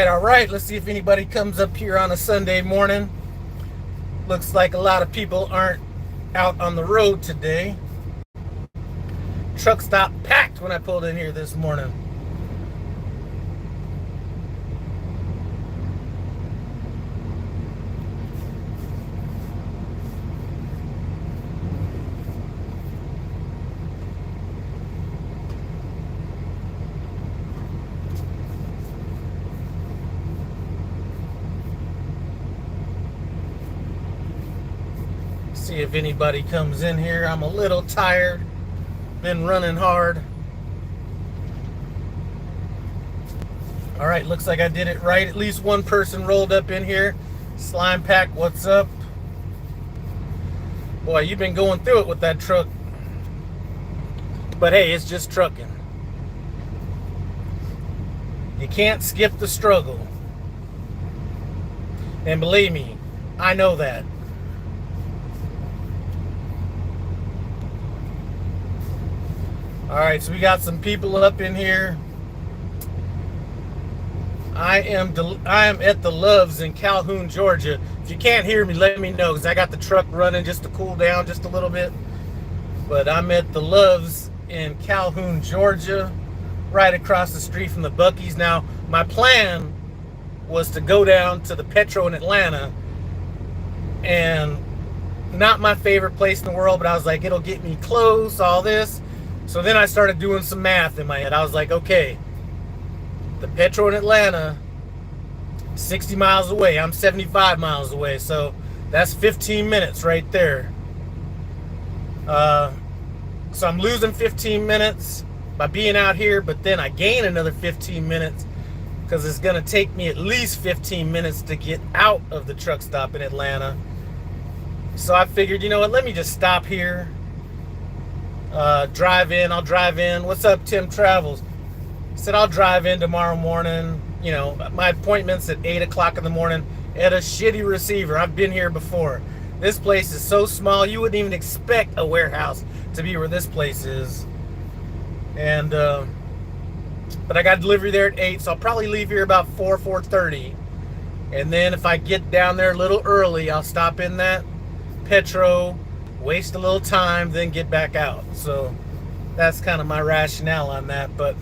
all right. Let's see if anybody comes up here on a Sunday morning. Looks like a lot of people aren't out on the road today. Truck stop packed when I pulled in here this morning. See if anybody comes in here. I'm a little tired. Been running hard. All right, looks like I did it right. At least one person rolled up in here. Slime Pack, what's up? Boy, you've been going through it with that truck. But hey, it's just trucking. You can't skip the struggle. And believe me, I know that. All right, so we got some people up in here. I am at the Loves in Calhoun, Georgia. If you can't hear me, let me know, because I got the truck running just to cool down just a little bit. But I'm at the Loves in Calhoun, Georgia, right across the street from the Buc-ee's. Now, my plan was to go down to the Petro in Atlanta, and not my favorite place in the world, but I was like, it'll get me close, all this. So then I started doing some math in my head. I was like, okay, the Petro in Atlanta, 60 miles away. I'm 75 miles away. So that's 15 minutes right there. So I'm losing 15 minutes by being out here, but then I gain another 15 minutes because it's going to take me at least 15 minutes to get out of the truck stop in Atlanta. So I figured, you know what, let me just stop here. Drive in. I'll drive in. What's up, Tim Travels? I said I'll drive in tomorrow morning. You know, my appointment's at 8 o'clock in the morning at a shitty receiver. I've been here before. This place is so small, you wouldn't even expect a warehouse to be where this place is. And, but I got delivery there at 8, so I'll probably leave here about 4:30. And then if I get down there a little early, I'll stop in that Petro, waste a little time, then get back out. So that's kind of my rationale on that. But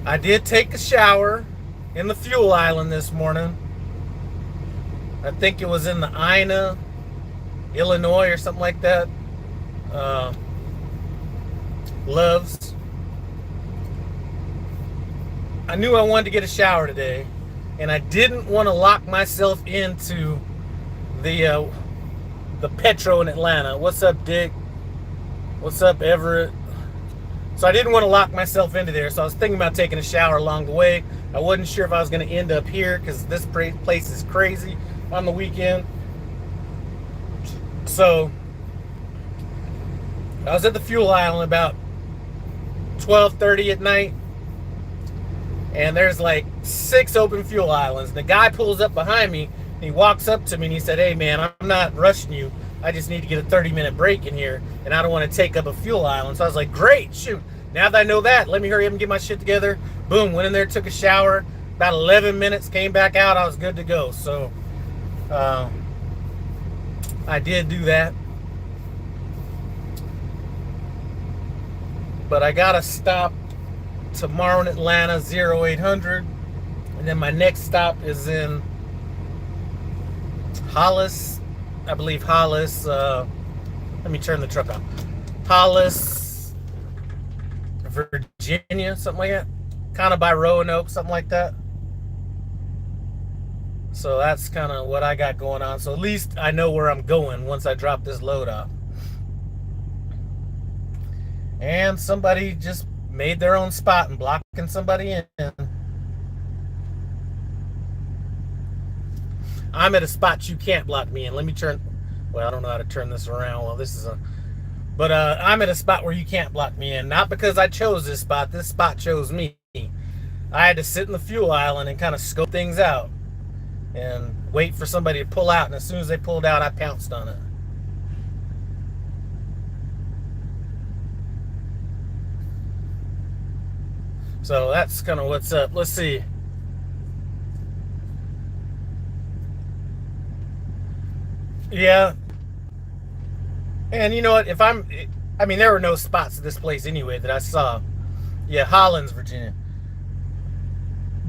I did take a shower in the fuel island this morning. I think it was in the Ina, Illinois or something like that. Loves. I knew I wanted to get a shower today, and I didn't want to lock myself into the Petro in Atlanta. What's up, Dick? What's up, Everett? So I didn't want to lock myself into there, so I was thinking about taking a shower along the way. I wasn't sure if I was going to end up here because this place is crazy on the weekend. So I was at the fuel island about 12:30 at night, and there's like 6 open fuel islands. The guy pulls up behind me. He walks up to me and he said, hey man, I'm not rushing you. I just need to get a 30-minute break in here, and I don't want to take up a fuel island. So I was like, great, shoot. Now that I know that, let me hurry up and get my shit together. Boom, went in there, took a shower. About 11 minutes, came back out. I was good to go. So I did do that. But I got to stop tomorrow in Atlanta, 0800. And then my next stop is in Hollis, I believe Hollis. Let me turn the truck on. Hollis, Virginia, something like that. Kind of by Roanoke, something like that. So that's kind of what I got going on. So at least I know where I'm going once I drop this load off. And somebody just made their own spot and blocking somebody in. I'm at a spot you can't block me in. Let me turn. Well, I don't know how to turn this around. Well, this is a. But I'm at a spot where you can't block me in. Not because I chose this spot. This spot chose me. I had to sit in the fuel island and kind of scope things out and wait for somebody to pull out. And as soon as they pulled out, I pounced on it. So that's kind of what's up. Let's see. Yeah. And you know what? I mean, there were no spots at this place anyway that I saw. Yeah, Hollins, Virginia.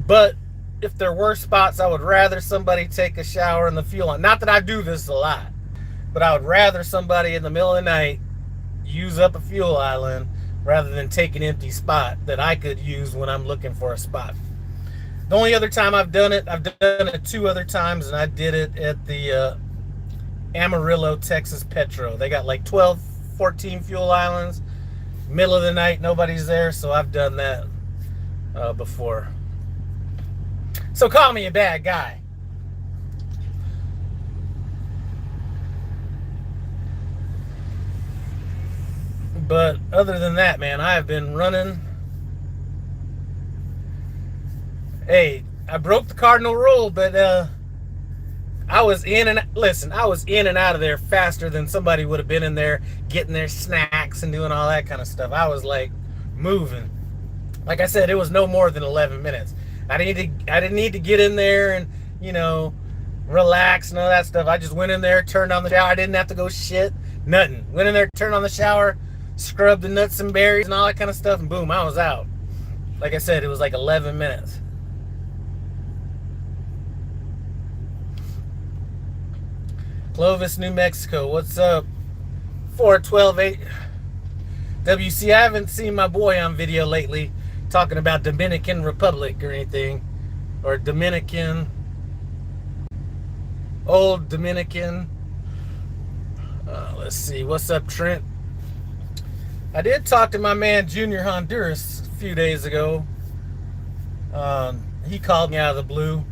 But if there were spots, I would rather somebody take a shower in the fuel line. Not that I do this a lot, but I would rather somebody in the middle of the night use up a fuel island rather than take an empty spot that I could use when I'm looking for a spot. The only other time I've done it 2 other times, and I did it at the Amarillo, Texas Petro. They got like 12, 14 fuel islands. Middle of the night, nobody's there, so I've done that before. So call me a bad guy. But other than that, man, I have been running. Hey, I broke the cardinal rule, but I was in and out of there faster than somebody would have been in there getting their snacks and doing all that kind of stuff. I was like moving. Like I said, it was no more than 11 minutes. I didn't need to get in there and, relax and all that stuff. I just went in there, turned on the shower. I didn't have to go shit, nothing. Went in there, turned on the shower, scrubbed the nuts and berries and all that kind of stuff, and boom, I was out. Like I said, it was like 11 minutes. Clovis, New Mexico. What's up? 4128 WC. I haven't seen my boy on video lately talking about Dominican Republic or anything. Or Dominican. Old Dominican. Let's see. What's up, Trent? I did talk to my man Junior Honduras a few days ago. He called me out of the blue.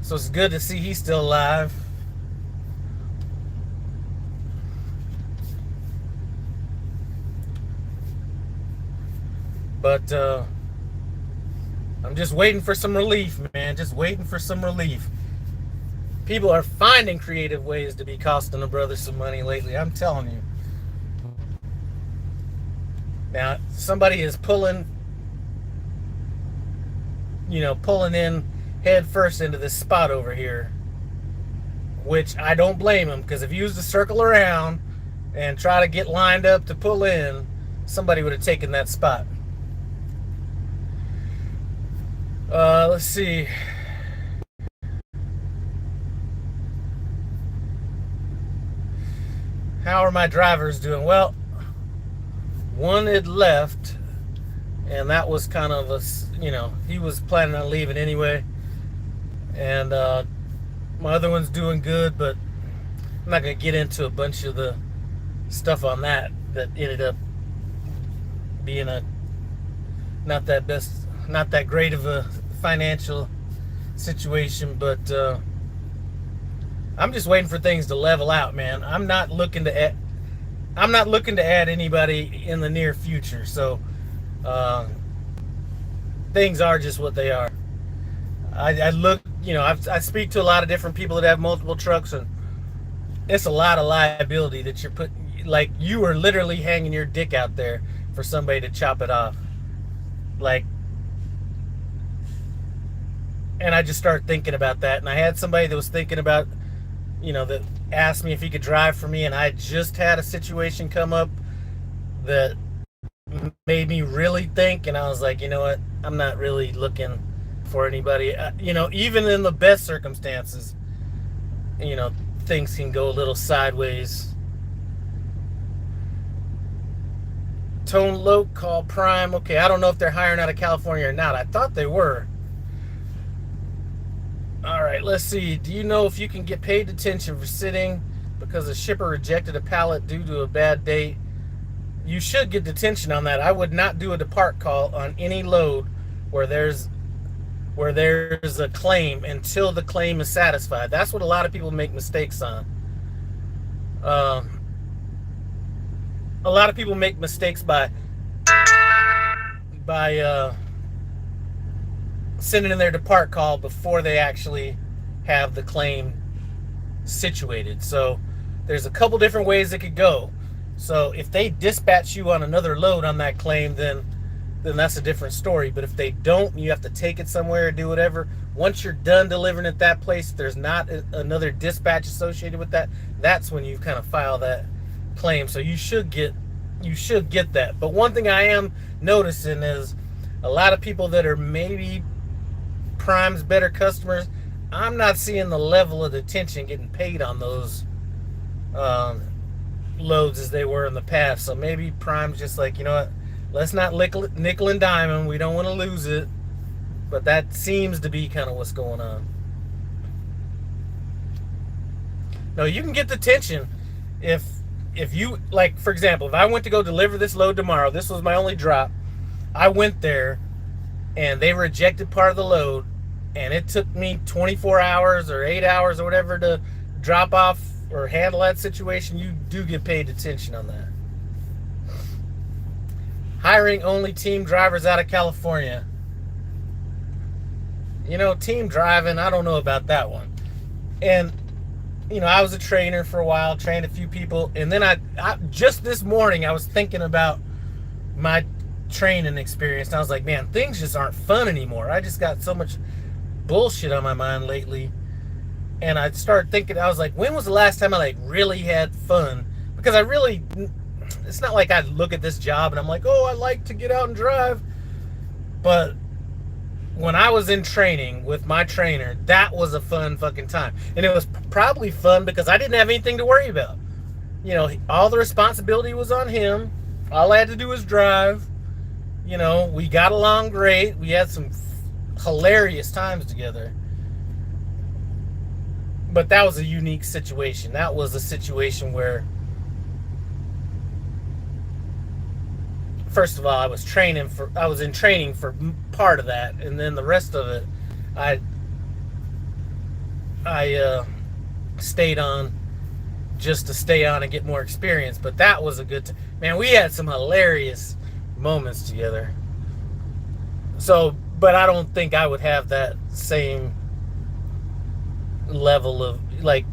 So it's good to see he's still alive. But I'm just waiting for some relief, man. Just waiting for some relief. People are finding creative ways to be costing a brother some money lately. I'm telling you. Now, somebody is pulling in head first into this spot over here, which I don't blame him, because if you used to circle around and try to get lined up to pull in, somebody would have taken that spot. Let's see. How are my drivers doing? Well, one had left, and that was kind of he was planning on leaving anyway. And my other one's doing good, but I'm not going to get into a bunch of the stuff on that ended up being not that great of a financial situation, but I'm just waiting for things to level out, man. I'm not looking to add anybody in the near future, so things are just what they are. I speak to a lot of different people that have multiple trucks, and it's a lot of liability that you're putting. Like, you are literally hanging your dick out there for somebody to chop it off. And I just started thinking about that, and I had somebody that was thinking about, that asked me if he could drive for me, and I just had a situation come up that made me really think, and I was like, you know what, I'm not really looking for anybody. Even in the best circumstances, things can go a little sideways. Tone Low, call Prime. Okay, I don't know if they're hiring out of California or not. I thought they were. All right, let's see. Do you know if you can get paid detention for sitting because a shipper rejected a pallet due to a bad date? You should get detention on that. I would not do a depart call on any load where there's a claim until the claim is satisfied. That's what a lot of people make mistakes on. A lot of people make mistakes by sending in their depart call before they actually have the claim situated. So there's a couple different ways it could go. So if they dispatch you on another load on that claim, then then that's a different story. But if they don't, you have to take it somewhere, do whatever. Once you're done delivering at that place, there's not another dispatch associated with that. That's when you kind of file that claim. So you should get that. But one thing I am noticing is a lot of people that are maybe Prime's better customers, I'm not seeing the level of attention getting paid on those loads as they were in the past. So maybe Prime's just like, you know what, let's not nickel and dime them. We don't want to lose it. But that seems to be kind of what's going on. No, you can get the attention if you, like, for example, if I went to go deliver this load tomorrow, this was my only drop. I went there and they rejected part of the load, and it took me 24 hours or 8 hours or whatever to drop off or handle that situation. You do get paid attention on that. Hiring only team drivers out of California. You know, team driving, I don't know about that one. And, you know, I was a trainer for a while, trained a few people, and then I just this morning I was thinking about my training experience, and I was like, man, things just aren't fun anymore. I just got so much bullshit on my mind lately. And I started thinking, I was like, when was the last time I like really had fun? Because it's not like I look at this job and I'm like, oh, I like to get out and drive. But when I was in training with my trainer, that was a fun fucking time. And it was probably fun because I didn't have anything to worry about. You know, all the responsibility was on him. All I had to do was drive. You know, we got along great. We had some hilarious times together. But that was a unique situation. That was a situation where, first of all, I was in training for part of that, and then the rest of it, I stayed on just to stay on and get more experience. But that was a good time. Man, we had some hilarious moments together. So, but I don't think I would have that same level of, like,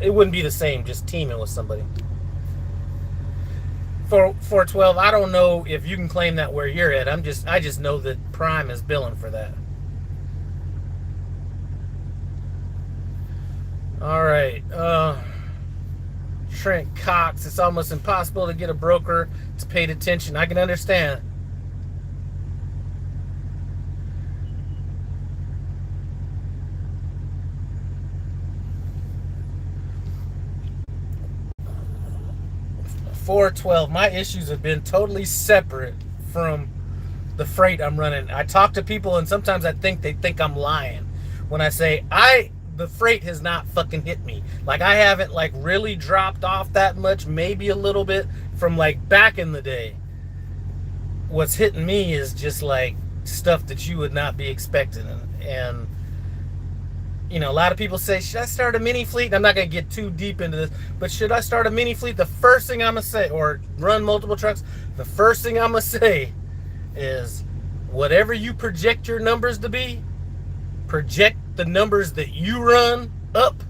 it wouldn't be the same just teaming with somebody. For 412, I don't know if you can claim that where you're at. I just know that Prime is billing for that. All right. Trent Cox, it's almost impossible to get a broker to pay attention. I can understand. $412. My issues have been totally separate from the freight I'm running. I talk to people and sometimes I think they think I'm lying when I say the freight has not fucking hit me. Like, I haven't like really dropped off that much, maybe a little bit from like back in the day. What's hitting me is just like stuff that you would not be expecting. And you know, a lot of people say, should I start a mini fleet? I'm not going to get too deep into this, but should I start a mini fleet? The first thing I'm going to say, or run multiple trucks, the first thing I'm going to say is, whatever you project your numbers to be, project the numbers that you run up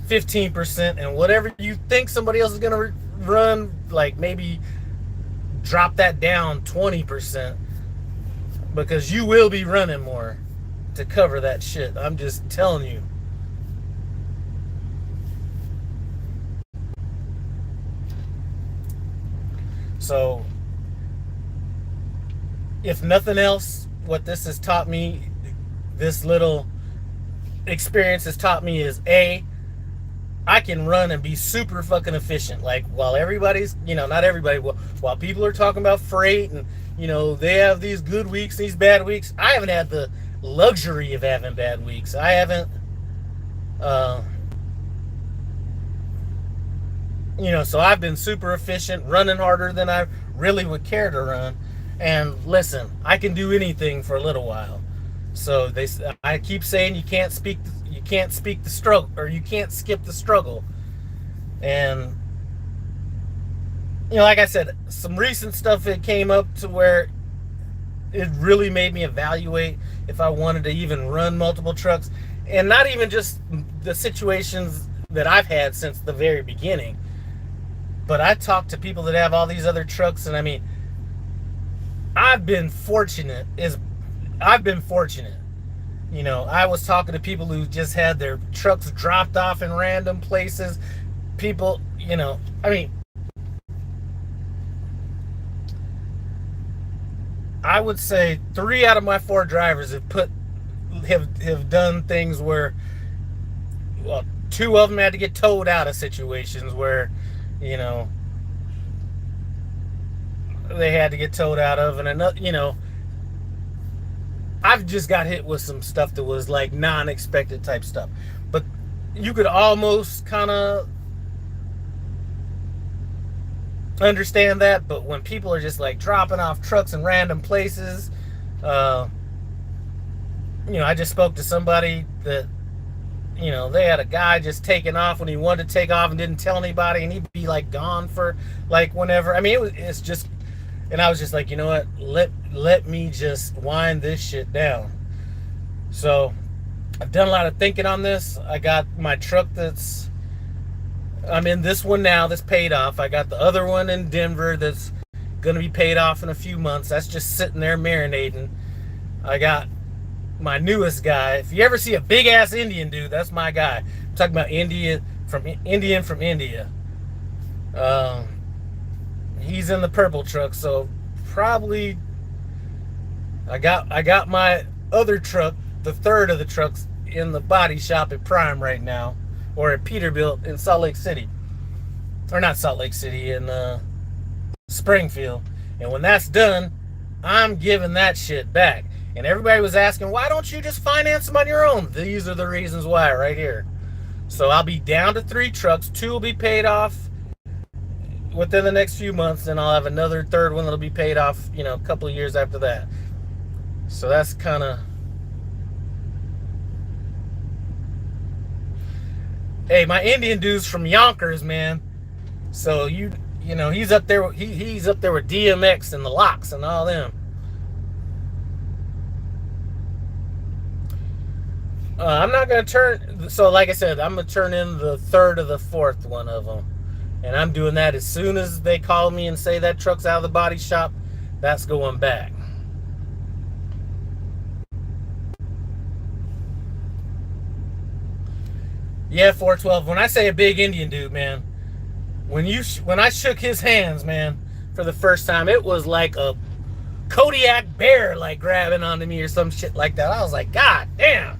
15%, and whatever you think somebody else is going to run, like maybe drop that down 20%, because you will be running more to cover that shit. I'm just telling you. So, if nothing else, what this has taught me, this little experience has taught me is, A, I can run and be super fucking efficient. Like, while everybody's, you know, not everybody, while people are talking about freight and, you know, they have these good weeks, these bad weeks, I haven't had the luxury of having bad weeks. I haven't, you know, so I've been super efficient, running harder than I really would care to run. And listen, I can do anything for a little while. So I keep saying you can't speak the struggle, or you can't skip the struggle. And you know, like I said, some recent stuff that came up to where it really made me evaluate if I wanted to even run multiple trucks, and not even just the situations that I've had since the very beginning, but I talked to people that have all these other trucks, and I mean, I've been fortunate. Is I've been fortunate. I was talking to people who just had their trucks dropped off in random places. People, I mean, I would say 3 out of my 4 drivers have done things where, well, 2 of them had to get towed out of situations where, you know, they had to get towed out of, and another, I've just got hit with some stuff that was like non-expected type stuff, but you could almost kind of understand that. But when people are just like dropping off trucks in random places, I just spoke to somebody that, they had a guy just taking off when he wanted to take off and didn't tell anybody, and he'd be like gone for like whenever. I mean, it's just, and I was just like, you know what, let me just wind this shit down. So I've done a lot of thinking on this. I got my truck I'm in this one now that's paid off. I got the other one in Denver that's gonna be paid off in a few months. That's just sitting there marinating. I got my newest guy. If you ever see a big ass Indian dude, that's my guy. I'm talking about Indian from India. He's in the purple truck, so probably I got my other truck, the third of the trucks, in the body shop at Prime right now, or at Peterbilt in Salt Lake City, or not Salt Lake City, in Springfield. And when that's done, I'm giving that shit back. And everybody was asking, why don't you just finance them on your own? These are the reasons why right here. So I'll be down to 3 trucks. 2 will be paid off within the next few months, and I'll have another third one that'll be paid off, a couple of years after that. So that's kind of... Hey, my Indian dude's from Yonkers, man. So he's up there. He's up there with DMX and the Locks and all them. I'm not gonna turn. So, like I said, I'm gonna turn in the third of the fourth one of them, and I'm doing that as soon as they call me and say that truck's out of the body shop. That's going back. Yeah, 412. When I say a big Indian dude, man, when I shook his hands, man, for the first time, it was like a Kodiak bear like grabbing onto me or some shit like that. I was like, God damn.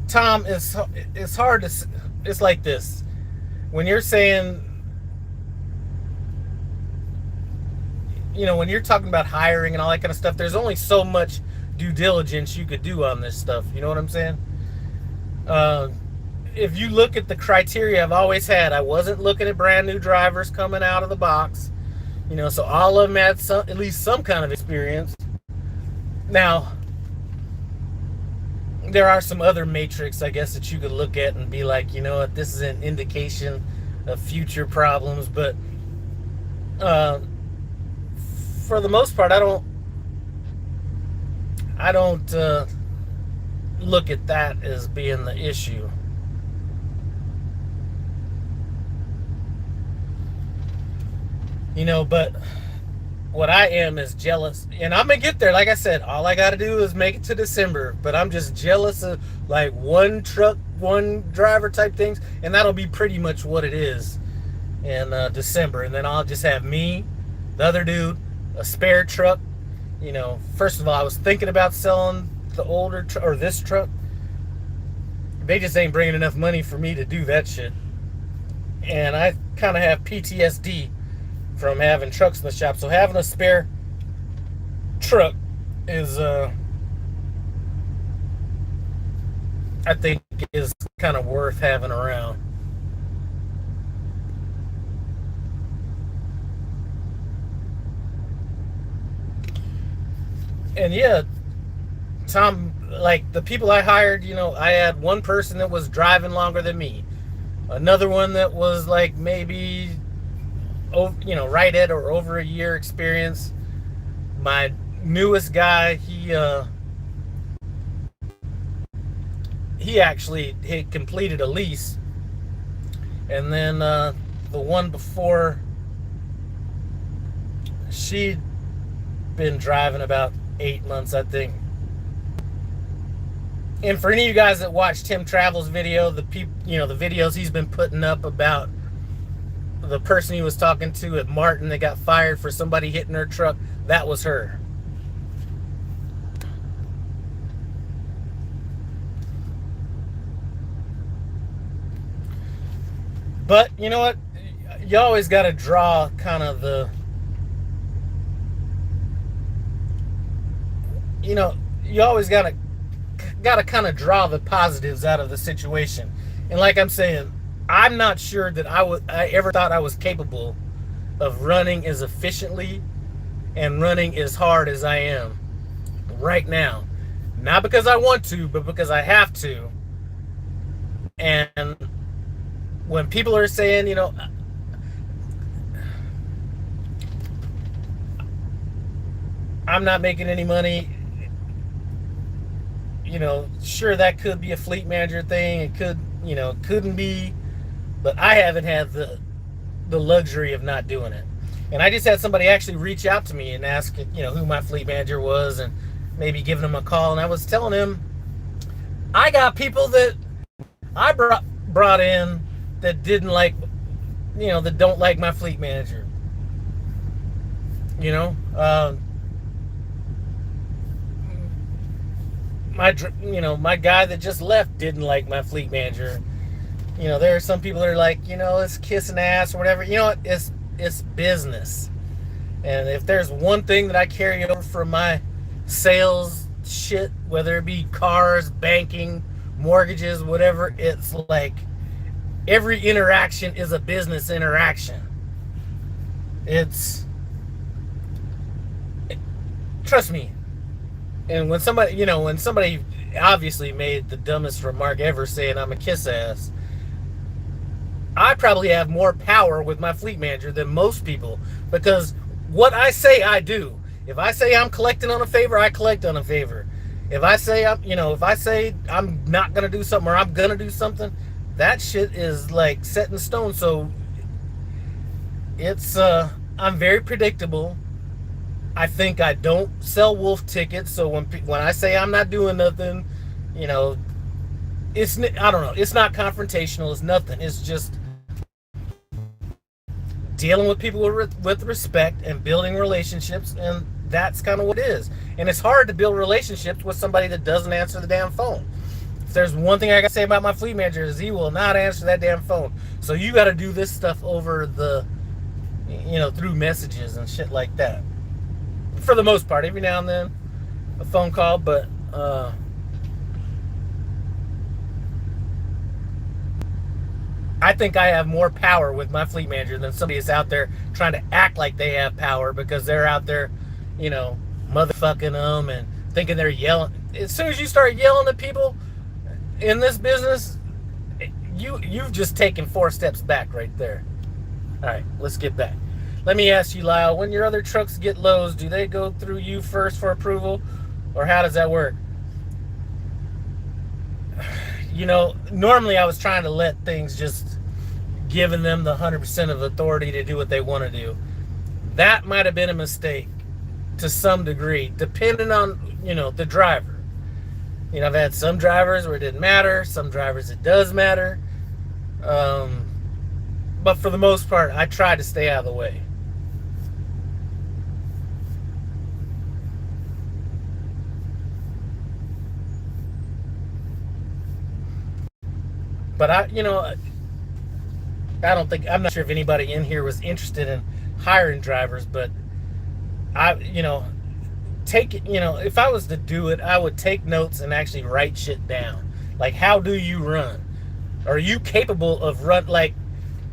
Tom, it's hard to... It's like this. When you're saying, when you're talking about hiring and all that kind of stuff, there's only so much due diligence you could do on this stuff. You know what I'm saying? If you look at the criteria I've always had, I wasn't looking at brand new drivers coming out of the box. So all of them had at least some kind of experience. Now, there are some other matrix, I guess, that you could look at and be like, you know what, this is an indication of future problems. But for the most part, I don't look at that as being the issue. But what I am is jealous, and I'm gonna get there. Like I said, all I gotta do is make it to December, but I'm just jealous of like one truck, one driver type things, and that'll be pretty much what it is in December. And then I'll just have me, the other dude, a spare truck. First of all, I was thinking about selling the older or this truck. They just ain't bringing enough money for me to do that shit, and I kind of have PTSD from having trucks in the shop. So having a spare truck is I think is kind of worth having around. And yeah, Tom, like the people I hired, I had one person that was driving longer than me, another one that was like maybe right at or over a year experience. My newest guy, he actually had completed a lease. And then the one before, she'd been driving about 8 months, I think. And for any of you guys that watched Tim Travel's video, the videos he's been putting up about the person he was talking to at Martin that got fired for somebody hitting her truck, that was her. But you know what? You always got to draw kind of the, you always got to kind of draw the positives out of the situation. And like I'm saying, I'm not sure that I ever thought I was capable of running as efficiently and running as hard as I am right now. Not because I want to, but because I have to. And when people are saying, I'm not making any money, sure, that could be a fleet manager thing. It could, couldn't be, but I haven't had the luxury of not doing it. And I just had somebody actually reach out to me and ask, who my fleet manager was and maybe giving him a call. And I was telling him, I got people that I brought in that didn't like, that don't like my fleet manager. My guy that just left didn't like my fleet manager. There are some people that are like, it's kissing ass or whatever. It's business. And if there's one thing that I carry over from my sales shit, whether it be cars, banking, mortgages, whatever, it's like every interaction is a business interaction. Trust me. And when somebody obviously made the dumbest remark ever saying I'm a kiss ass, I probably have more power with my fleet manager than most people, because what I say, I do. If I say I'm collecting on a favor, I collect on a favor. If I say I'm not gonna do something or I'm gonna do something, that shit is like set in stone. So it's I'm very predictable. I think I don't sell wolf tickets. So when I say I'm not doing nothing, it's, I don't know. It's not confrontational. It's nothing. It's just dealing with people with respect and building relationships, and that's kind of what it is. And it's hard to build relationships with somebody that doesn't answer the damn phone. If there's one thing I gotta say about my fleet manager, is he will not answer that damn phone. So you got to do this stuff over the, through messages and shit like that. For the most part, every now and then a phone call, but I think I have more power with my fleet manager than somebody that's out there trying to act like they have power because they're out there, motherfucking them and thinking they're yelling. As soon as you start yelling at people in this business, you've just taken 4 steps back right there. All right, let's get back. Let me ask you, Lyle, when your other trucks get lows, do they go through you first for approval, or how does that work? Normally I was trying to let things, just giving them the 100% of authority to do what they want to do. That might have been a mistake to some degree, depending on, the driver. I've had some drivers where it didn't matter, some drivers it does matter. But for the most part, I try to stay out of the way. But I'm not sure if anybody in here was interested in hiring drivers, but if I was to do it, I would take notes and actually write shit down. Like, how do you run? Are you capable of like,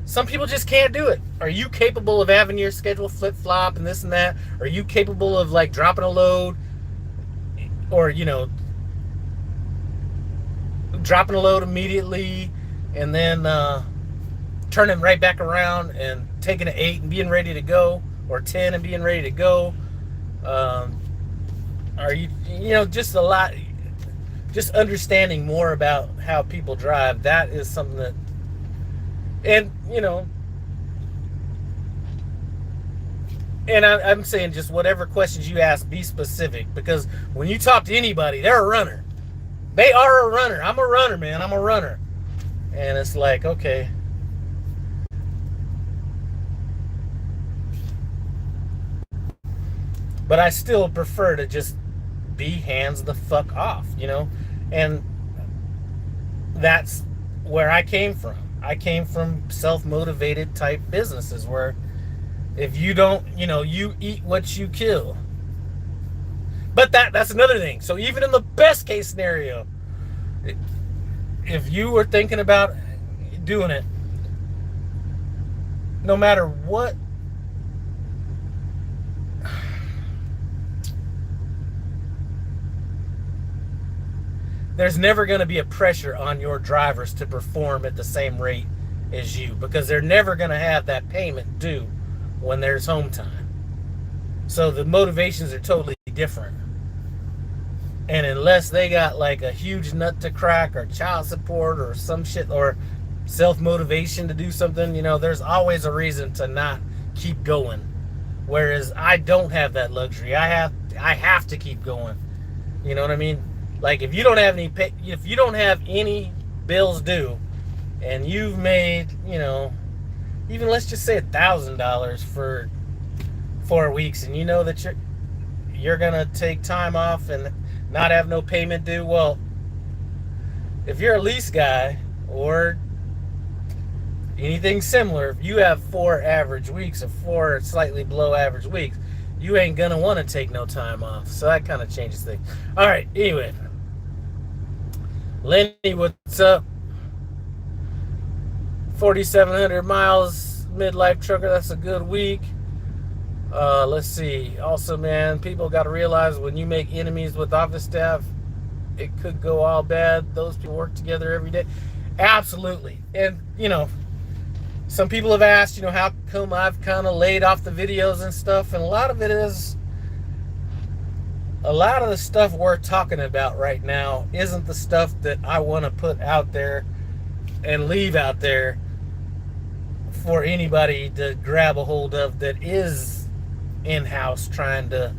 some people just can't do it. Are you capable of having your schedule flip-flop and this and that? Are you capable of like dropping a load or, dropping a load immediately and then turning right back around and taking an 8 and being ready to go, or 10 and being ready to go? Are you, just a lot. just understanding more about how people drive, that is something that, and and I'm saying just whatever questions you ask, be specific, because when you talk to anybody, they're a runner. They are a runner. I'm a runner, man. I'm a runner. And it's like, okay. But I still prefer to just be hands the fuck off, And that's where I came from. I came from self-motivated type businesses where if you don't, you eat what you kill. But that's another thing. So even in the best case scenario, if you were thinking about doing it, no matter what, there's never going to be a pressure on your drivers to perform at the same rate as you, because they're never going to have that payment due when there's home time. So the motivations are totally different. And unless they got like a huge nut to crack or child support or some shit or self-motivation to do something, there's always a reason to not keep going. Whereas I don't have that luxury. I have to keep going. You know what I mean? Like if you don't have any bills due and you've made, even let's just say $1,000 for 4 weeks, and you know that you're gonna take time off and not have no payment due. Well, if you're a lease guy or anything similar, if you have 4 average weeks or 4 slightly below average weeks, you ain't gonna want to take no time off. So that kind of changes things. All right, anyway, Lenny, what's up? 4,700 miles, midlife trucker. That's a good week. Let's see. Also, man, people got to realize when you make enemies with office staff, it could go all bad. Those people work together every day. Absolutely. And, some people have asked, how come I've kind of laid off the videos and stuff. And a lot of it is, a lot of the stuff we're talking about right now isn't the stuff that I want to put out there and leave out there for anybody to grab a hold of that is in-house trying to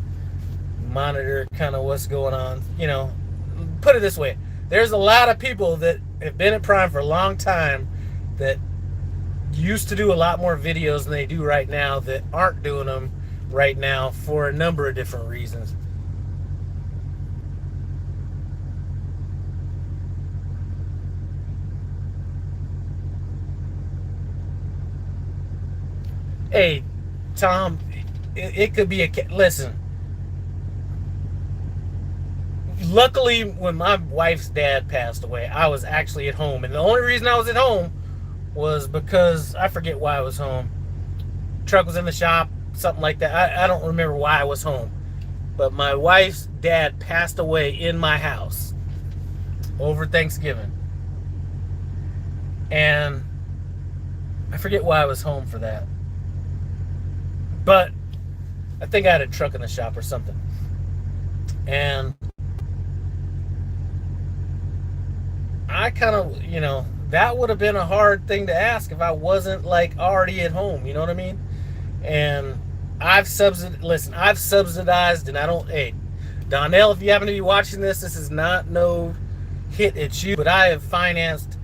monitor kind of what's going on. Put it this way, there's a lot of people that have been at Prime for a long time that used to do a lot more videos than they do right now that aren't doing them right now for a number of different reasons. Hey, Tom, it could be listen. Luckily, when my wife's dad passed away, I was actually at home. And the only reason I was at home was because I forget why I was home. Truck was in the shop, something like that. I don't remember why I was home. But my wife's dad passed away in my house over Thanksgiving. And I forget why I was home for that. But I think I had a truck in the shop or something. And I kind of, that would have been a hard thing to ask if I wasn't like already at home, you know what I mean? And I've subsidized, and I don't, hey, Donnell, if you happen to be watching this is not no hit at you, but I have financed,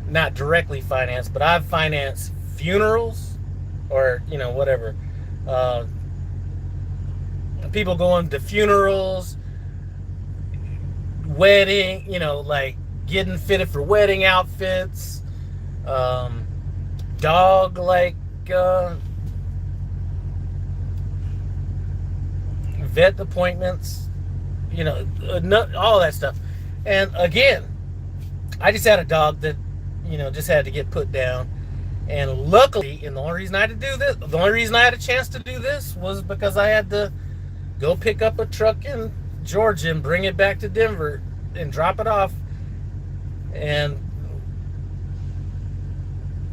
not directly financed, but I've financed funerals or, whatever. People going to funerals, wedding, like getting fitted for wedding outfits, dog vet appointments, all that stuff. And again, I just had a dog that, just had to get put down. And luckily, and the only reason I had a chance to do this was because I had to go pick up a truck in Georgia and bring it back to Denver and drop it off. And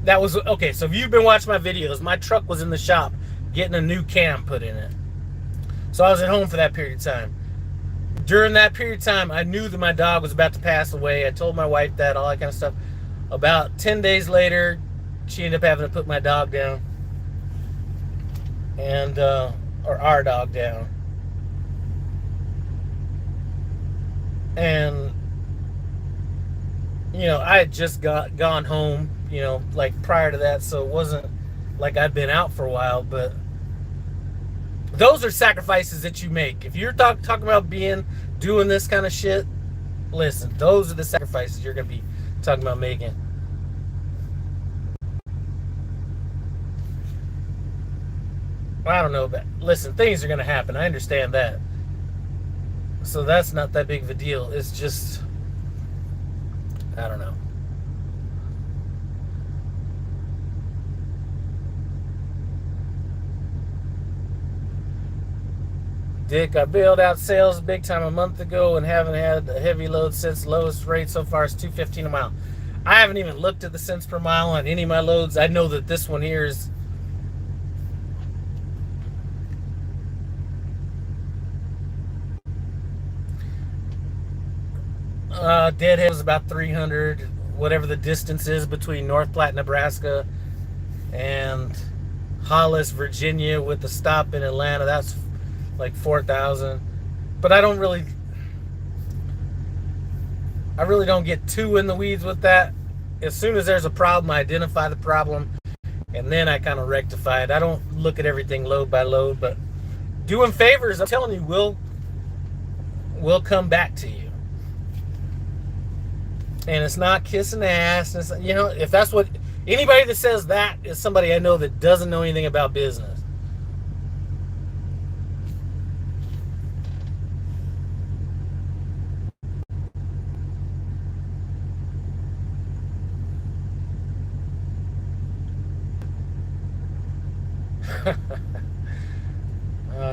that was, okay, so if you've been watching my videos, my truck was in the shop getting a new cam put in it. So I was at home for that period of time. during that period of time, I knew that my dog was about to pass away. I told my wife that, all that kind of stuff. About 10 days later, she ended up having to put my dog down. And, or our dog down. And, you know, I had just gone home, you know, like prior to that, so it wasn't like I'd been out for a while, but those are sacrifices that you make. If you're talking about doing this kind of shit, listen, those are the sacrifices you're going to be talking about making. I don't know, but listen, things are going to happen. I understand that. So that's not that big of a deal. It's just, I don't know. Dick, I bailed out sales big time a month ago and haven't had a heavy load since. Lowest rate so far is $2.15 a mile. I haven't even looked at the cents per mile on any of my loads. I know that this one here is Deadhead was about 300, whatever the distance is between North Platte, Nebraska and Hollis, Virginia, with the stop in Atlanta. That's like 4,000. But I really don't get too in the weeds with that. As soon as there's a problem, I identify the problem and then I kind of rectify it. I don't look at everything load by load, but doing favors, I'm telling you, will come back to you. And it's not kissing ass. It's, you know, if that's what anybody that says that is somebody I know that doesn't know anything about business.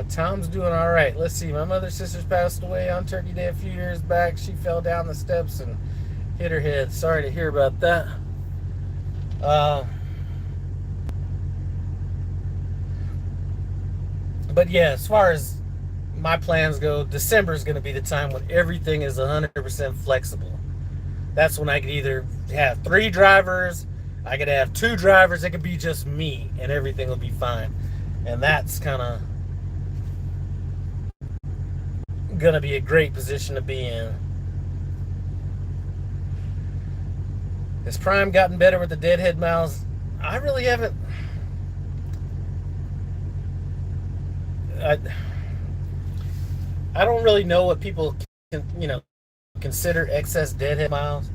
Tom's doing all right. Let's see. My mother's sister's passed away on Turkey Day a few years back. She fell down the steps and hit her head. Sorry to hear about that. But yeah, as far as my plans go, December is going to be the time when everything is 100% flexible. That's when I could either have 3 drivers, I could have 2 drivers, it could be just me, and everything will be fine. And that's kind of going to be a great position to be in. Has Prime gotten better with the deadhead miles? I really haven't. I don't really know what people can, consider excess deadhead miles.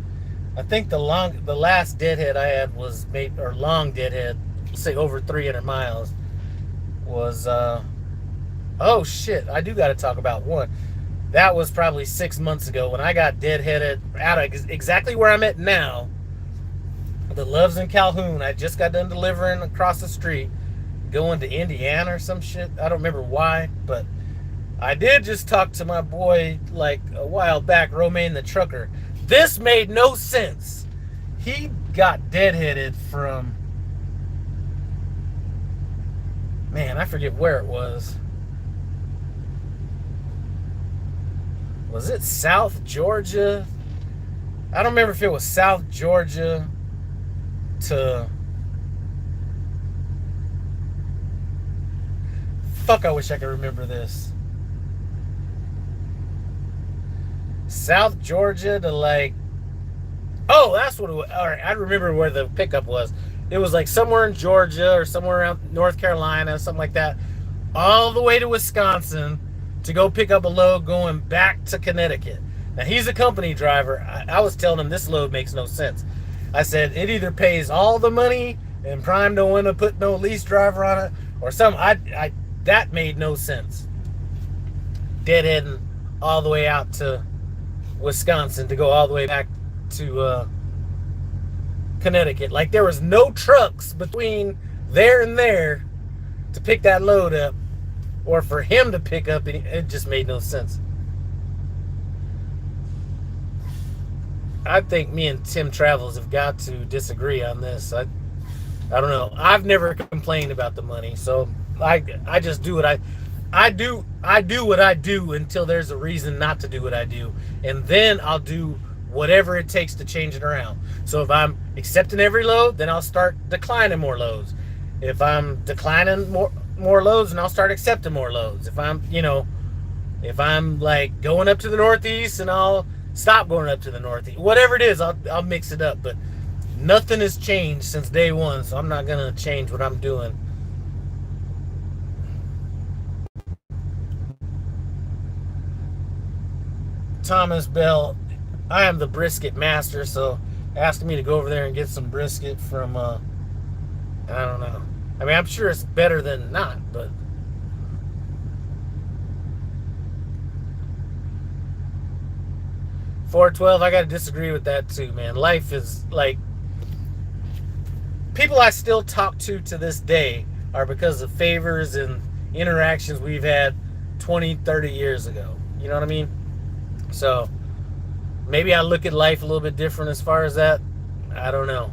I think the last deadhead I had was long deadhead, say over 300 miles, was oh shit, I do got to talk about one. That was probably 6 months ago when I got deadheaded out of exactly where I'm at now. The Loves in Calhoun. I just got done delivering across the street, going to Indiana or some shit. I don't remember why, but I did just talk to my boy like a while back, Romaine the trucker. This made no sense. He got deadheaded from, man, I forget where it was. Was it South Georgia? I don't remember if it was South Georgia to... Fuck, I wish I could remember this. South Georgia to like... Oh, that's what it was. All right, I remember where the pickup was. It was like somewhere in Georgia or somewhere around North Carolina, something like that. All the way to Wisconsin to go pick up a load going back to Connecticut. Now, he's a company driver. I was telling him this load makes no sense. I said, it either pays all the money and Prime don't want to put no lease driver on it or something. That made no sense. Deadheading all the way out to Wisconsin to go all the way back to Connecticut. Like there was no trucks between there and there to pick that load up, or for him to pick up. It just made no sense. I think me and Tim Travels have got to disagree on this. I don't know. I've never complained about the money, so I just do what I do what I do until there's a reason not to do what I do, and then I'll do whatever it takes to change it around. So if I'm accepting every load, then I'll start declining more loads. If I'm declining more loads, then I'll start accepting more loads. If I'm, if I'm like going up to the Northeast, and I'll stop going up to the Northeast. Whatever it is, I'll mix it up. But nothing has changed since day one, so I'm not gonna change what I'm doing. Thomas Bell, I am the brisket master, so asking me to go over there and get some brisket from, I don't know. I mean, I'm sure it's better than not, but $4.12, I gotta disagree with that too, man. Life is like, people I still talk to this day are because of favors and interactions we've had 20, 30 years ago. You know what I mean? So maybe I look at life a little bit different as far as that. I don't know.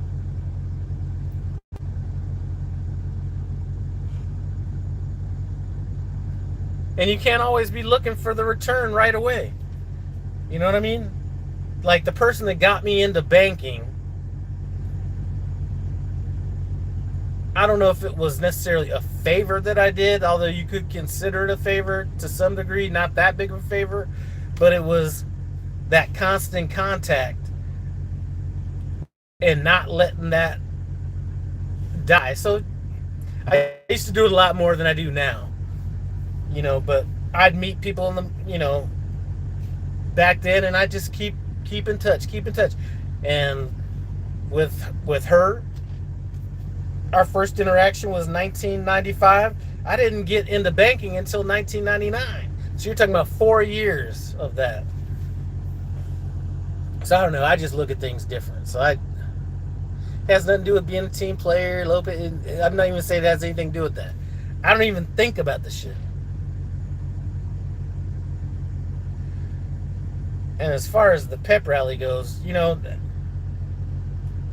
And you can't always be looking for the return right away. You know what I mean? Like the person that got me into banking, I don't know if it was necessarily a favor that I did, although you could consider it a favor to some degree, not that big of a favor. But it was that constant contact and not letting that die. So I used to do it a lot more than I do now, but I'd meet people in the, back then, and I just keep in touch. And with her, our first interaction was 1995. I didn't get into banking until 1999. So you're talking about 4 years of that. So I don't know. I just look at things different. So it has nothing to do with being a team player. I'm not even saying it has anything to do with that. I don't even think about the shit. And as far as the pep rally goes,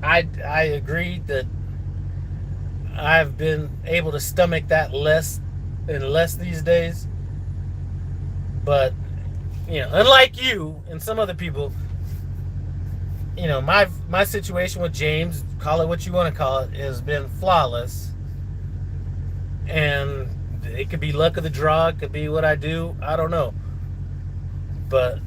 I agree that I've been able to stomach that less and less these days. But, unlike you and some other people, my situation with James, call it what you want to call it, has been flawless. And it could be luck of the draw, it could be what I do, I don't know. But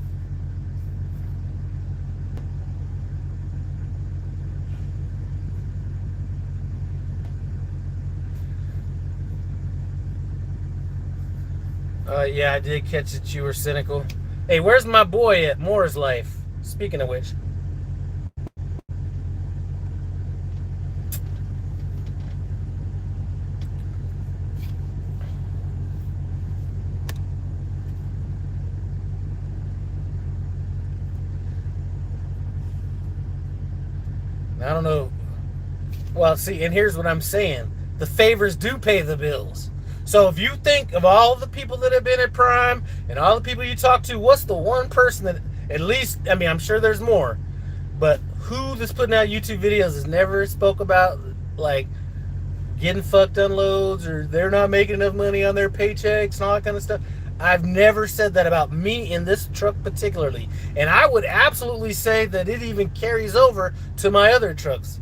yeah, I did catch that you were cynical. Hey, where's my boy at Moore's Life? Speaking of which. I don't know. Well, see, and here's what I'm saying. The favors do pay the bills. So if you think of all the people that have been at Prime and all the people you talk to, what's the one person that at least, I mean, I'm sure there's more, but who that's putting out YouTube videos has never spoke about like getting fucked on loads, or they're not making enough money on their paychecks and all that kind of stuff? I've never said that about me in this truck particularly. And I would absolutely say that it even carries over to my other trucks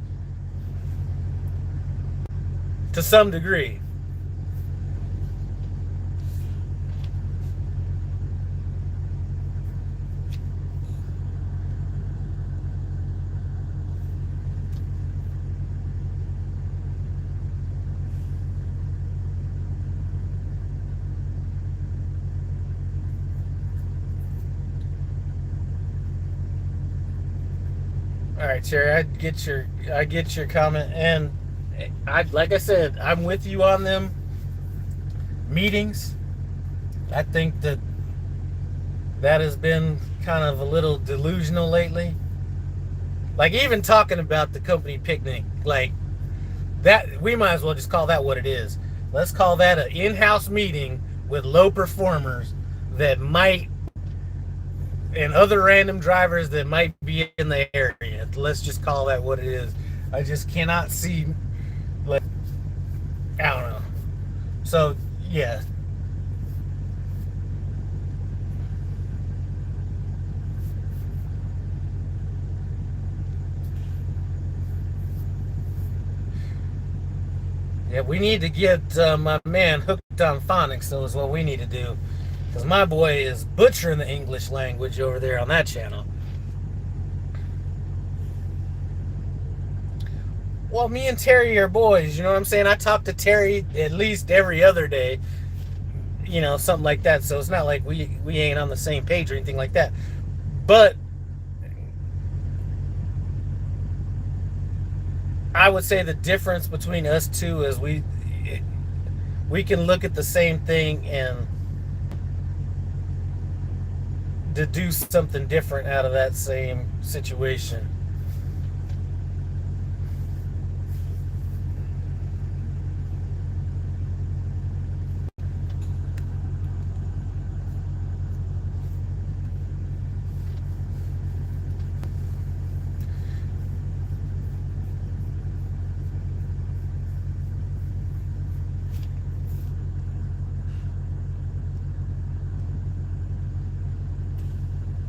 to some degree. All right, Terry, I get your comment, and like I said, I'm with you on them meetings. I think that has been kind of a little delusional lately. Like even talking about the company picnic, like that, we might as well just call that what it is. Let's call that an in-house meeting with low performers that might, and other random drivers that might be in the area. Let's just call that what it is. I just cannot see, like, I don't know. So, yeah. Yeah, we need to get my man hooked on phonics, though, is what we need to do. Because my boy is butchering the English language over there on that channel. Well, me and Terry are boys, you know what I'm saying? I talk to Terry at least every other day, something like that. So it's not like we ain't on the same page or anything like that. But I would say the difference between us two is we can look at the same thing and deduce something different out of that same situation.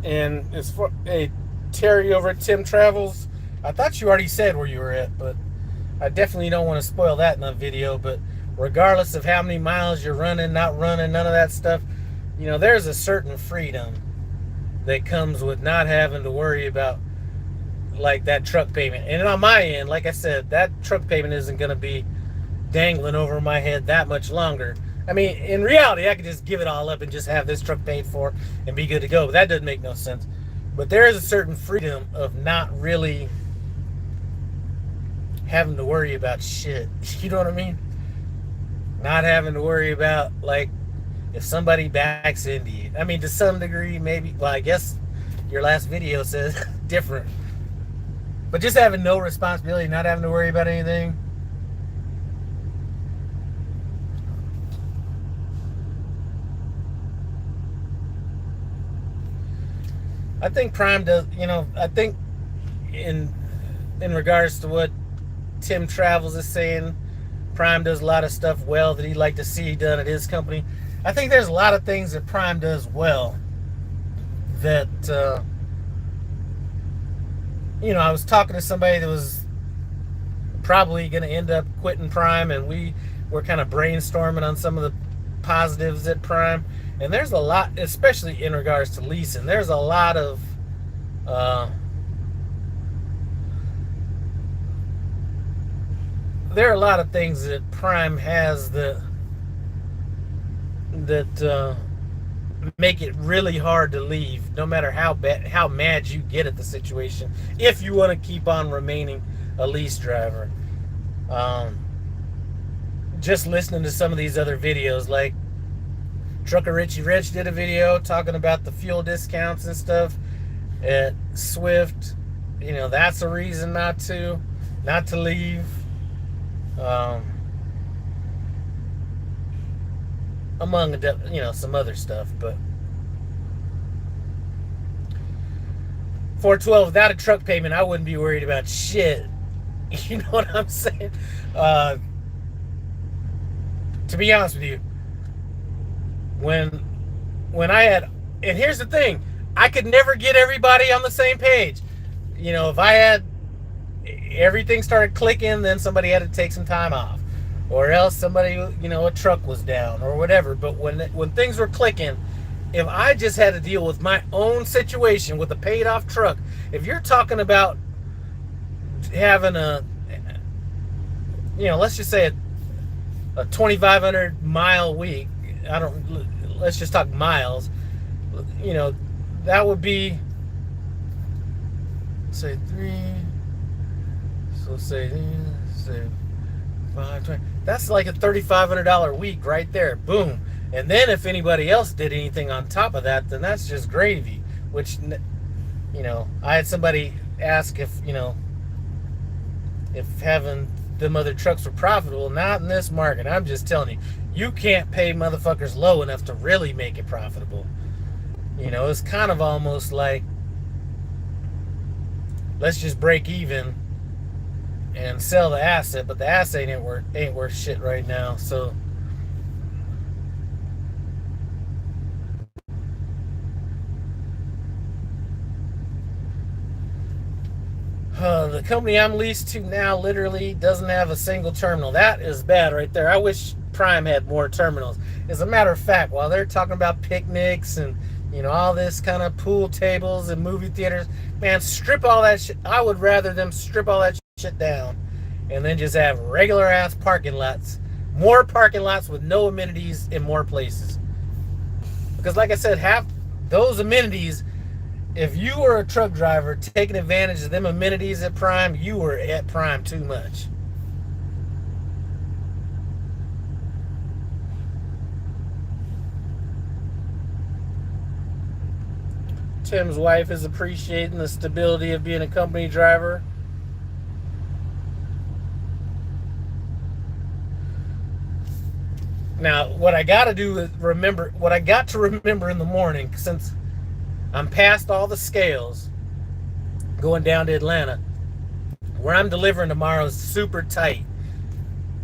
And as for Terry over at Tim Travels, I thought you already said where you were at, but I definitely don't want to spoil that in the video. But regardless of how many miles you're running, not running, none of that stuff, there's a certain freedom that comes with not having to worry about like that truck payment. And on my end, like I said, that truck payment isn't going to be dangling over my head that much longer. I mean, in reality, I could just give it all up and just have this truck paid for and be good to go. But that doesn't make no sense. But there is a certain freedom of not really having to worry about shit. You know what I mean? Not having to worry about, like, if somebody backs into you. I mean, to some degree, maybe. Well, I guess your last video says different. But just having no responsibility, not having to worry about anything. I think Prime does, I think in regards to what Tim Travels is saying, Prime does a lot of stuff well that he'd like to see done at his company. I think there's a lot of things that Prime does well that, I was talking to somebody that was probably going to end up quitting Prime, and we were kind of brainstorming on some of the positives at Prime. And there's a lot, especially in regards to leasing, there's a lot of there are a lot of things that Prime has that make it really hard to leave, no matter how mad you get at the situation, if you want to keep on remaining a lease driver. Just listening to some of these other videos, like Trucker Richie Rich did a video talking about the fuel discounts and stuff at Swift. That's a reason not to leave. Among some other stuff, but 412 without a truck payment, I wouldn't be worried about shit. You know what I'm saying? To be honest with you, when I had, and here's the thing, I could never get everybody on the same page. If I had everything started clicking, then somebody had to take some time off, or else somebody, a truck was down or whatever. But when things were clicking, if I just had to deal with my own situation with a paid off truck, if you're talking about having let's just say a 2,500 mile week, let's just talk miles, that would be, say 3, so say 520, that's like a $3,500 week right there, boom. And then if anybody else did anything on top of that, then that's just gravy. Which, I had somebody ask if having them other trucks were profitable. Not in this market. I'm just telling you, you can't pay motherfuckers low enough to really make it profitable. It's kind of almost like, let's just break even and sell the asset, but the asset ain't worth shit right now. So The company I'm leased to now literally doesn't have a single terminal. That is bad right there. I wish Prime had more terminals. As a matter of fact, while they're talking about picnics and all this kind of pool tables and movie theaters, man, strip all that shit. I would rather them strip all that shit down and then just have regular ass parking lots. More parking lots with no amenities in more places. Because like I said, half those amenities, if you were a truck driver taking advantage of them amenities at Prime, you were at Prime too much. Tim's wife is appreciating the stability of being a company driver. Now, what I got to do is remember, what I got to remember in the morning, since I'm past all the scales going down to Atlanta, where I'm delivering tomorrow is super tight.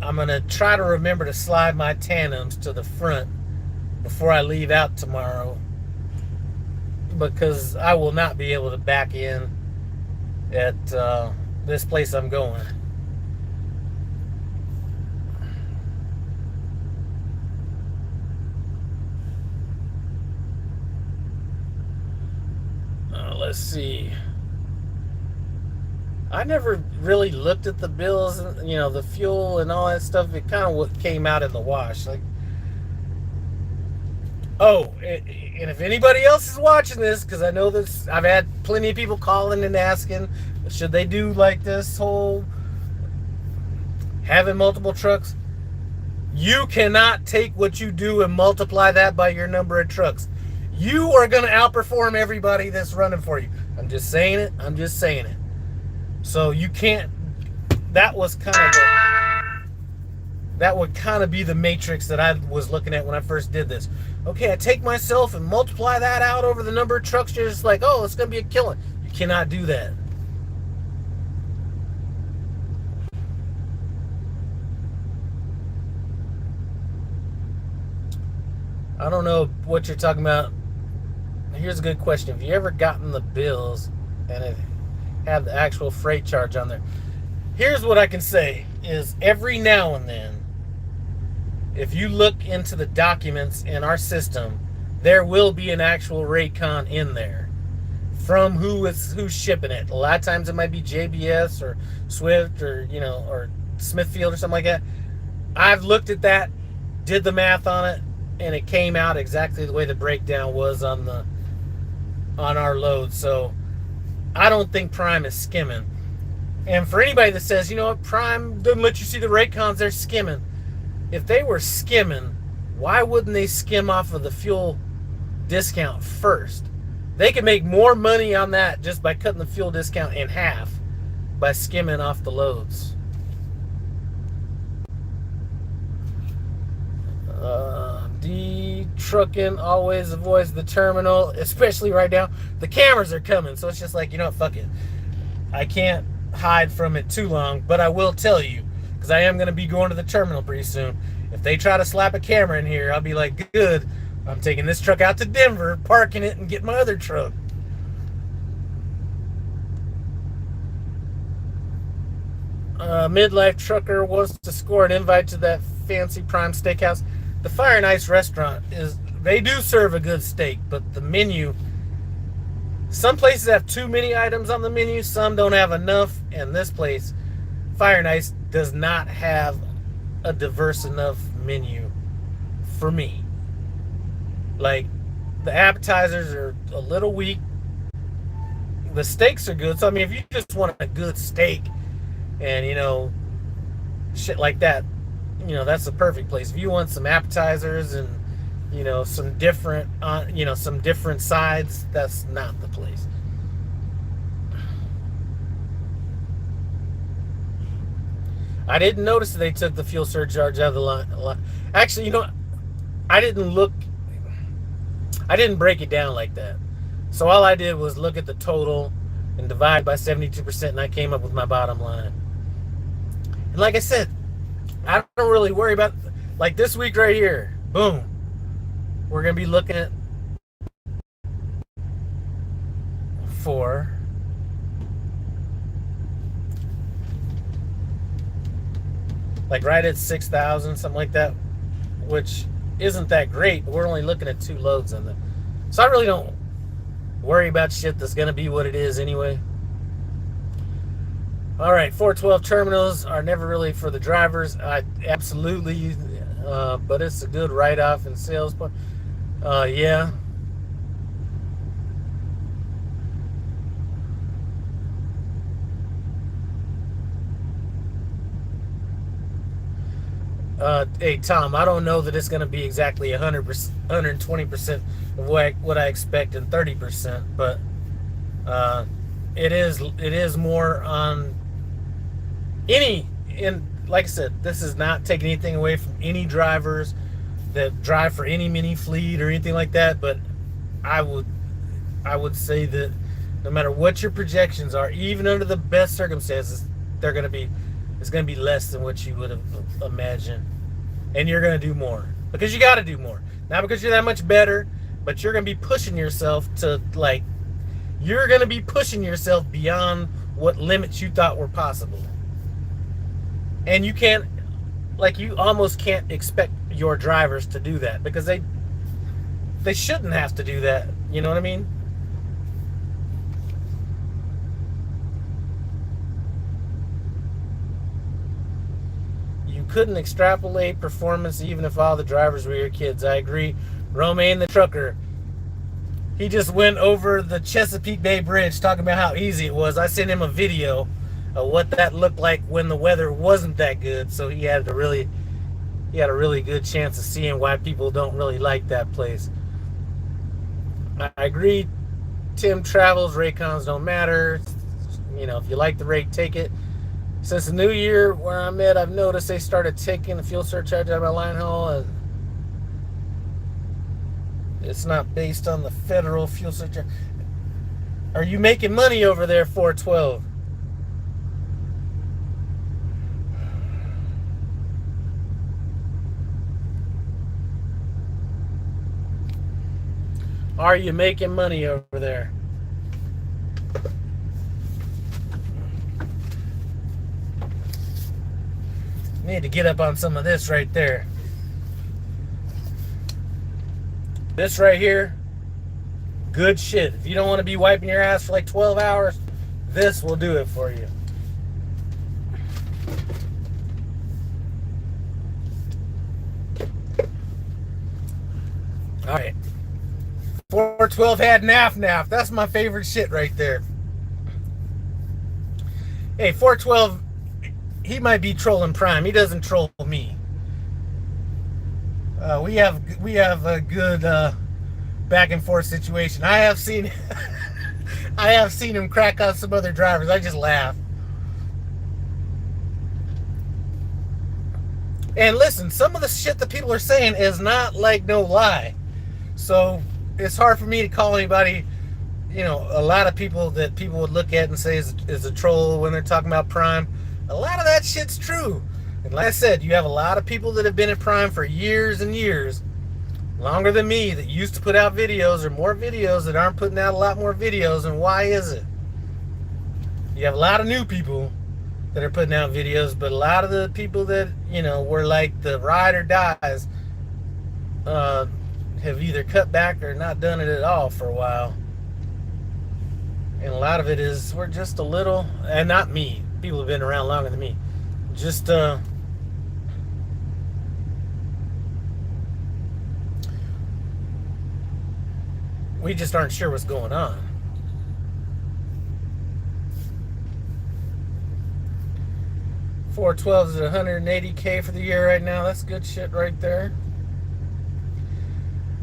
I'm going to try to remember to slide my tandems to the front before I leave out tomorrow, because I will not be able to back in at this place I'm going. Let's see. I never really looked at the bills, the fuel and all that stuff. It kind of what came out in the wash. Like, oh, and if anybody else is watching this, because I know this, I've had plenty of people calling and asking, should they do like this whole having multiple trucks? You cannot take what you do and multiply that by your number of trucks. You are going to outperform everybody that's running for you. I'm just saying it. So you can't. That would kind of be the matrix that I was looking at when I first did this. Okay, I take myself and multiply that out over the number of trucks. You're just like, oh, it's going to be a killing. You cannot do that. I don't know what you're talking about. Here's a good question. Have you ever gotten the bills and it had the actual freight charge on there? Here's what I can say is every now and then, if you look into the documents in our system, there will be an actual rate con in there from who's shipping it. A lot of times it might be JBS or Swift or or Smithfield or something like that. I've looked at that, did the math on it, and it came out exactly the way the breakdown was on our load. So I don't think Prime is skimming. And for anybody that says, Prime doesn't let you see the rate cons, they're skimming. If they were skimming, why wouldn't they skim off of the fuel discount first? They could make more money on that just by cutting the fuel discount in half by skimming off the loads. Trucking always avoids the terminal, especially right now. The cameras are coming, so it's just like, fuck it. I can't hide from it too long, but I will tell you, because I am going to be going to the terminal pretty soon. If they try to slap a camera in here, I'll be like, good, I'm taking this truck out to Denver, parking it, and getting my other truck. Midlife trucker wants to score an invite to that fancy Prime Steakhouse. The Fire and Ice restaurant they do serve a good steak, but the menu, some places have too many items on the menu, some don't have enough, and this place, Fire and Ice, does not have a diverse enough menu for me. Like, the appetizers are a little weak. The steaks are good, so I mean, if you just want a good steak and, shit like that, that's the perfect place. If you want some appetizers and some different sides, that's not the place. I didn't notice that they took the fuel surcharge out of the line. Actually, I didn't break it down like that. So all I did was look at the total and divide by 72%, and I came up with my bottom line. And like I said, I don't really worry about, like this week right here, boom, we're going to be looking at for like right at 6,000, something like that, which isn't that great. But we're only looking at 2 loads in it, so I really don't worry about shit that's gonna be what it is anyway. All right, 412 terminals are never really for the drivers. I absolutely, but it's a good write-off and sales point. Yeah. Hey Tom, I don't know that it's going to be exactly 100%, 120% of what I expect and 30%, but it is more on any. And like I said, this is not taking anything away from any drivers that drive for any mini fleet or anything like that. But I would say that no matter what your projections are, even under the best circumstances, it's going to be less than what you would have imagined, and you're going to do more because you got to do more. Not because you're that much better, but you're going to be pushing yourself to you're going to be pushing yourself beyond what limits you thought were possible. And you can't, you almost can't expect your drivers to do that because they shouldn't have to do that. You know what I mean? You couldn't extrapolate performance even if all the drivers were your kids. I agree. Romaine the trucker, he just went over the Chesapeake Bay Bridge talking about how easy it was. I sent him a video of what that looked like when the weather wasn't that good, so he had a really good chance of seeing why people don't really like that place. I agree. Tim travels, Raycons don't matter. If you like the rate, take it. Since the new year where I'm at, I've noticed they started taking the fuel surcharge out of my line haul, and it's not based on the federal fuel surcharge. Are you making money over there, 412? Are you making money over there? Need to get up on some of this right there. This right here, good shit. If you don't want to be wiping your ass for like 12 hours, this will do it for you. All right. 412 had NAF. That's my favorite shit right there. Hey, 412, he might be trolling Prime. He doesn't troll me. We have a good back and forth situation. I have seen him crack on some other drivers. I just laugh. And listen, some of the shit that people are saying is not no lie. So it's hard for me to call anybody, a lot of people that people would look at and say is a troll when they're talking about Prime. A lot of that shit's true. And like I said, you have a lot of people that have been at Prime for years and years, longer than me, that used to put out videos or more videos that aren't putting out a lot more videos. And why is it? You have a lot of new people that are putting out videos, but a lot of the people that, were like the ride or dies, have either cut back or not done it at all for a while. And a lot of it is we're just a little, and not me, people have been around longer than me, just we just aren't sure what's going on. $412 is at $180K for the year right now. That's good shit right there.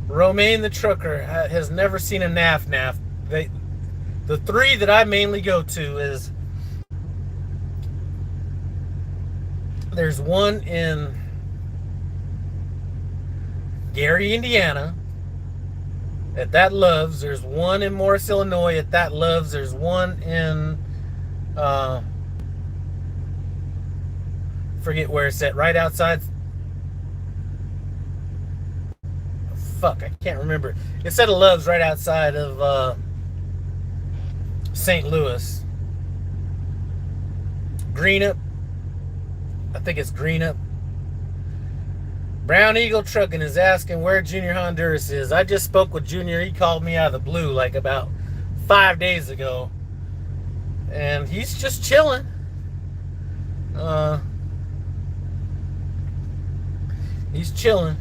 Romaine the trucker has never seen a NAF. The 3 that I mainly go to is, there's one in Gary, Indiana at that Loves. There's one in Morris, Illinois at that Loves. There's one in forget where it's at, right outside. Fuck, I can't remember. It's at a Love's right outside of St. Louis. Greenup. I think it's Greenup. Brown Eagle Trucking is asking where Junior Honduras is. I just spoke with Junior. He called me out of the blue like about 5 days ago. And he's just chilling. He's chilling.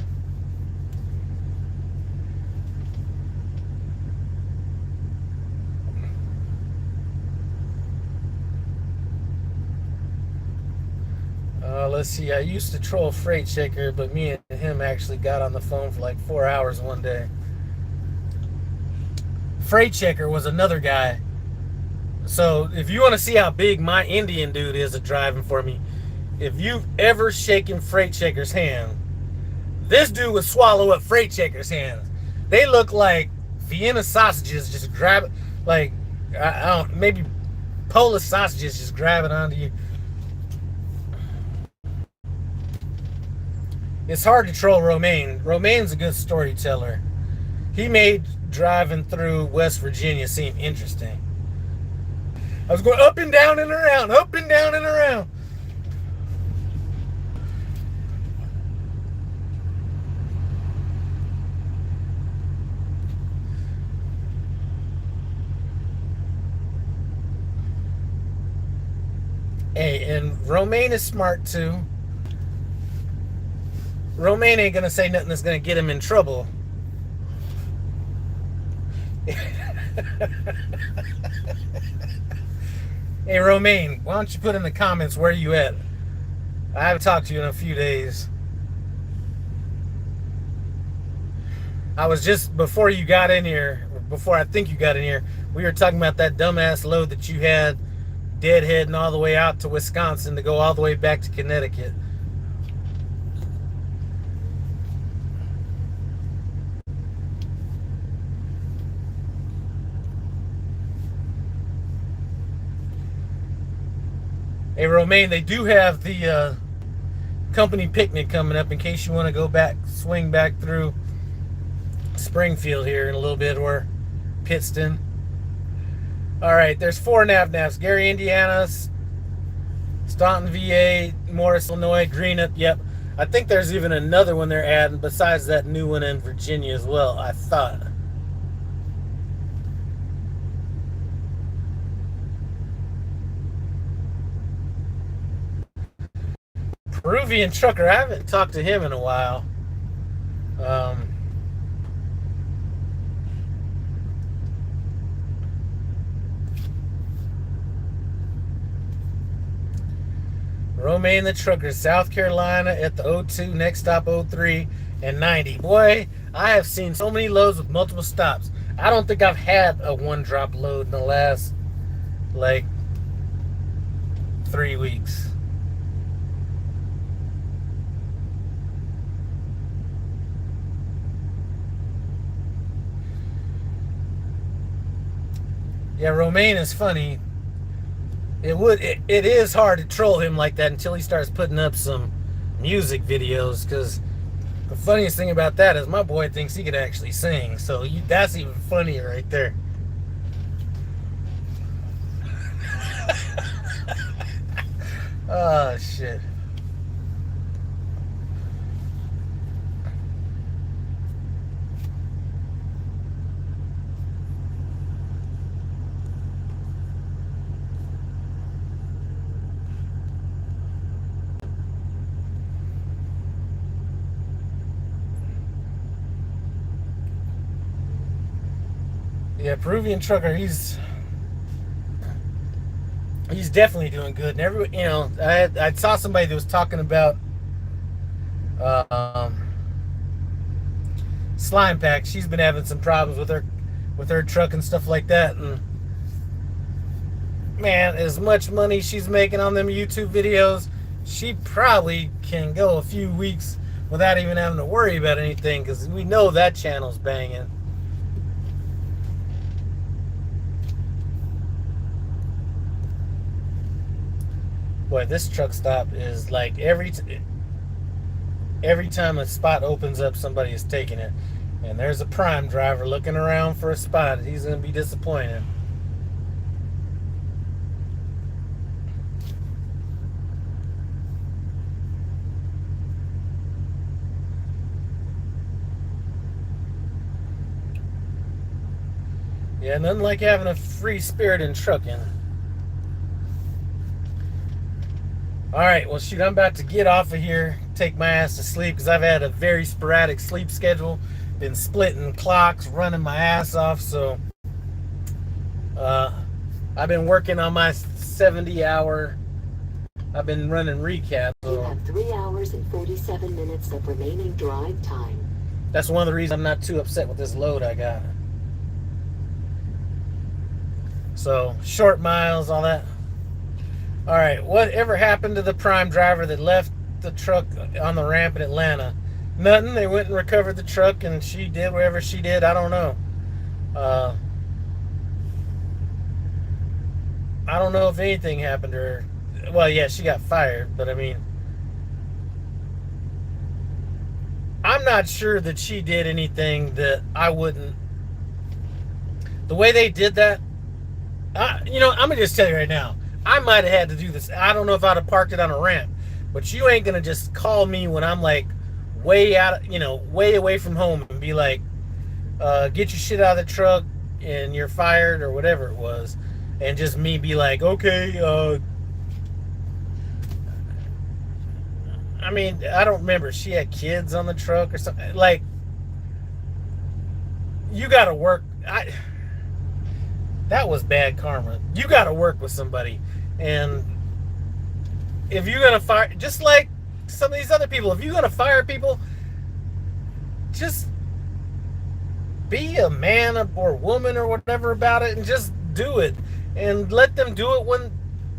Let's see. I used to troll Freight Shaker, but me and him actually got on the phone for like 4 hours one day. Freight Shaker was another guy. So if you want to see how big my Indian dude is at driving for me, if you've ever shaken Freight Shaker's hand, this dude would swallow up Freight Shaker's hands. They look like Vienna sausages just grab it, like, I don't, maybe Polish sausages just grabbing onto you. It's hard to troll Romaine. Romaine's a good storyteller. He made driving through West Virginia seem interesting. I was going up and down and around, up and down and around. Hey, and Romaine is smart too. Romaine ain't gonna say nothing that's gonna get him in trouble. Hey, Romaine, why don't you put in the comments where you at? I haven't talked to you in a few days. I was just, before you got in here, before I think you got in here, we were talking about that dumbass load that you had deadheading all the way out to Wisconsin to go all the way back to Connecticut. Hey, Romaine, they do have the company picnic coming up in case you want to go back, swing back through Springfield here in a little bit, or Pittston. All right, there's 4 nav-navs. Gary, Indiana, Staunton, VA, Morris, Illinois, Greenup. Yep. I think there's even another one they're adding besides that new one in Virginia as well, I thought. Peruvian trucker, I haven't talked to him in a while. Romaine the trucker, South Carolina at the 02, next stop 03 and 90. Boy, I have seen so many loads with multiple stops. I don't think I've had a one-drop load in the last, like, 3 weeks. Yeah, Romaine is funny. It is hard to troll him like that until he starts putting up some music videos, because the funniest thing about that is my boy thinks he could actually sing, so that's even funnier right there. Oh shit. Yeah, Peruvian trucker, he's definitely doing good. And I saw somebody that was talking about Slime Pack. She's been having some problems with her truck and stuff like that. And man, as much money she's making on them YouTube videos, she probably can go a few weeks without even having to worry about anything, because we know that channel's banging. Boy, this truck stop is like every time a spot opens up, somebody is taking it. And there's a prime driver looking around for a spot. He's going to be disappointed. Yeah, nothing like having a free spirit in trucking. Alright, well shoot, I'm about to get off of here, take my ass to sleep, because I've had a very sporadic sleep schedule. Been splitting clocks, running my ass off, so I've been working on my 70-hour. I've been running recap. So you have 3 hours and 47 minutes of remaining drive time. That's one of the reasons I'm not too upset with this load I got. So, short miles, all that. Alright, whatever happened to the prime driver that left the truck on the ramp in Atlanta? Nothing. They went and recovered the truck, and she did whatever she did. I don't know. I don't know if anything happened to her. Well, yeah, she got fired, but I mean, I'm not sure that she did anything that I wouldn't. The way they did that, I'm going to just tell you right now, I might have had to do this. I don't know if I'd have parked it on a ramp, but you ain't going to just call me when I'm like way out, way away from home and be like, get your shit out of the truck and you're fired or whatever it was. And just me be like, okay, I mean, I don't remember. She had kids on the truck or something. Like, you got to work. That was bad karma. You got to work with somebody. And if you're going to fire, just like some of these other people, if you're going to fire people, just be a man or woman or whatever about it and just do it. And let them do it when,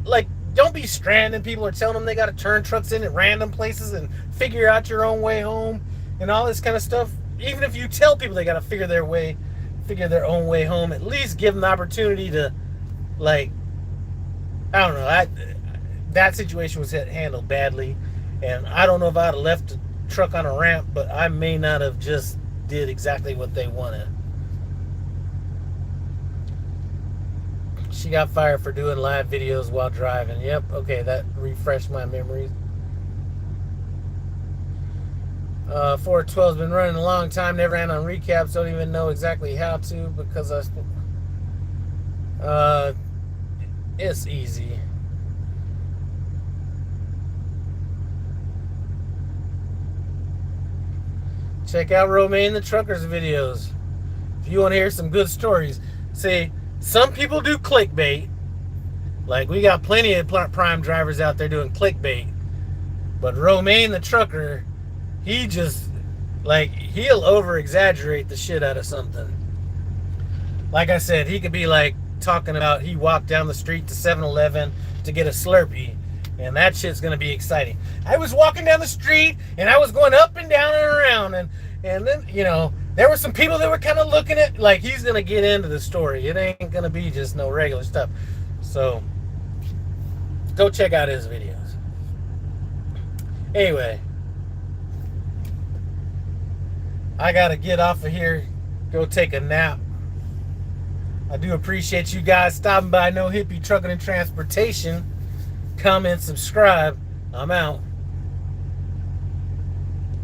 like, don't be stranding people or telling them they got to turn trucks in at random places and figure out your own way home and all this kind of stuff. Even if you tell people they got to figure their own way home, at least give them the opportunity to, like, I don't know. That situation was handled badly, and I don't know if I'd have left the truck on a ramp, but I may not have just did exactly what they wanted. She got fired for doing live videos while driving. Yep, okay, that refreshed my memories. 412's been running a long time, never ran on recaps, don't even know exactly how to because it's easy. Check out Romaine the Trucker's videos if you want to hear some good stories. See, some people do clickbait. Like, we got plenty of prime drivers out there doing clickbait. But Romaine the Trucker, he just, like, he'll over-exaggerate the shit out of something. Like I said, he could be, like, talking about he walked down the street to 7-Eleven to get a Slurpee. And that shit's going to be exciting. I was walking down the street, and I was going up and down and around. And then, there were some people that were kind of looking at, like, he's going to get into the story. It ain't going to be just no regular stuff. So, go check out his videos. Anyway, I got to get off of here, go take a nap. I do appreciate you guys stopping by No Hippie Trucking and Transportation. Comment, subscribe. I'm out.